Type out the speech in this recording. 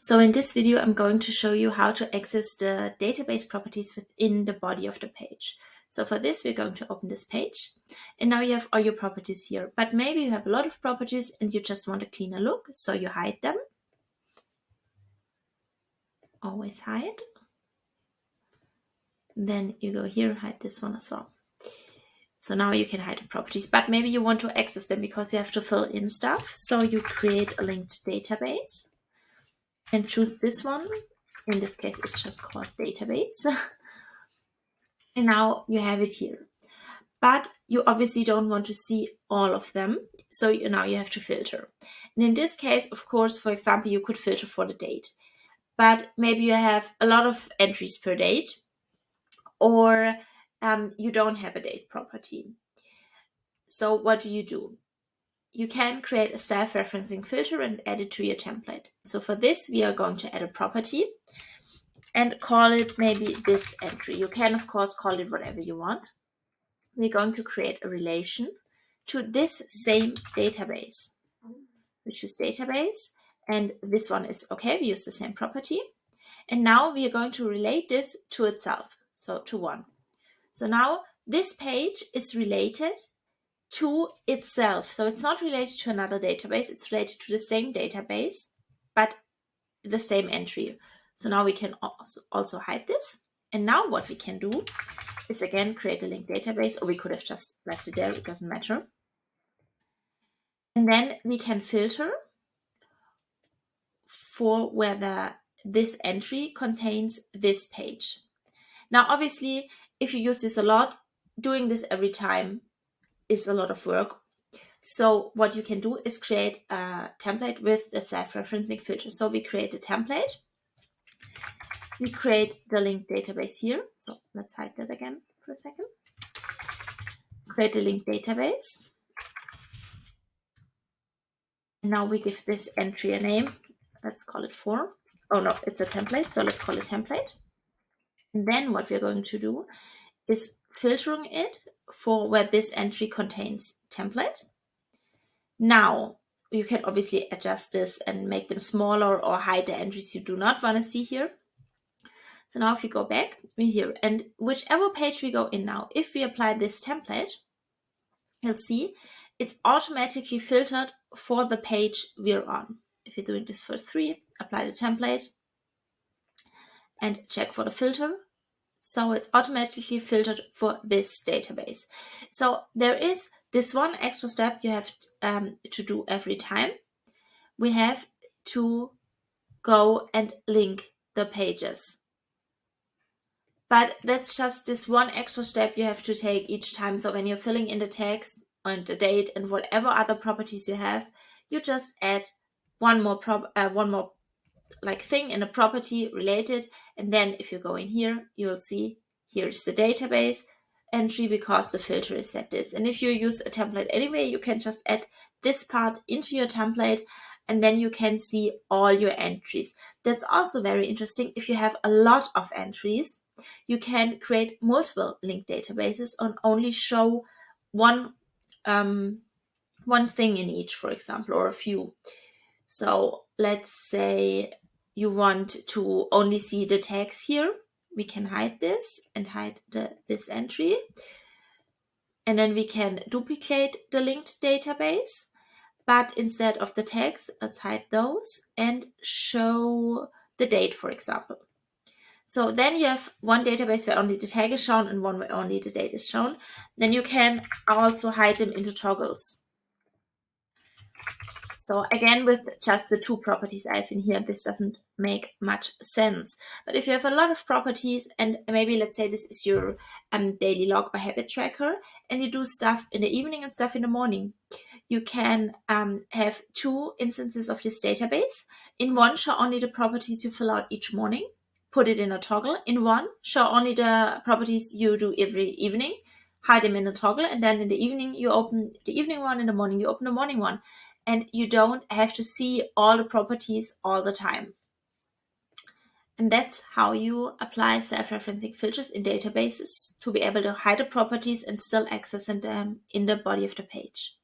So in this video, I'm going to show you how to access the database properties within the body of the page. So for this, we're going to open this page, and now you have all your properties here. But maybe you have a lot of properties and you just want a cleaner look, so you hide them. Always hide. Then you go here, hide this one as well. So now you can hide the properties, but maybe you want to access them because you have to fill in stuff. So you create a linked database and choose this one. In this case, it's just called database. And now you have it here. But you obviously don't want to see all of them. So now you have to filter. And in this case, of course, for example, you could filter for the date. But maybe you have a lot of entries per date, or you don't have a date property. So what do? You can create a self-referencing filter and add it to your template. So for this, we are going to add a property and call it maybe this entry. You can, of course, call it whatever you want. We're going to create a relation to this same database, which is database. And this one is okay. We use the same property. And now we are going to relate this to itself, so to one. So now this page is related to itself. So it's not related to another database. It's related to the same database, but the same entry. So now we can also hide this. And now what we can do is again create a linked database, or we could have just left it there. It doesn't matter. And then we can filter for whether this entry contains this page. Now, obviously, if you use this a lot, doing this every time is a lot of work. So what you can do is create a template with the self-referencing filter. So we create a template. We create the linked database here. So let's hide that again for a second. Create a linked database. And now we give this entry a name. Let's call it form. Oh no, it's a template. So let's call it template. And then what we're going to do is filtering it for where this entry contains template. Now you can obviously adjust this and make them smaller or hide the entries you do not want to see here. So now if we go back, we're here, and whichever page we go in now, if we apply this template, you'll see it's automatically filtered for the page we're on. If you're doing this for 3, apply the template and check for the filter. So it's automatically filtered for this database. So there is this one extra step you have to do every time. We have to go and link the pages. But that's just this one extra step you have to take each time. So when you're filling in the text and the date and whatever other properties you have, you just add one more thing in a property related. And then if you go in here, you'll see here's the database entry because the filter is set this. And if you use a template anyway, you can just add this part into your template, and then you can see all your entries. That's also very interesting. If you have a lot of entries, you can create multiple linked databases and only show one thing in each, for example, or a few. So let's say you want to only see the tags here. We can hide this and hide this entry. And then we can duplicate the linked database. But instead of the tags, let's hide those and show the date, for example. So then you have one database where only the tag is shown and one where only the date is shown. Then you can also hide them into toggles. So again, with just the 2 properties I have in here, this doesn't make much sense. But if you have a lot of properties, and maybe let's say this is your daily log or habit tracker, and you do stuff in the evening and stuff in the morning, you can have 2 instances of this database. In one, show only the properties you fill out each morning, put it in a toggle. In one, show only the properties you do every evening, hide them in a toggle. And then in the evening, you open the evening one. In the morning, you open the morning one. And you don't have to see all the properties all the time. And that's how you apply self-referencing filters in databases to be able to hide the properties and still access them in the body of the page.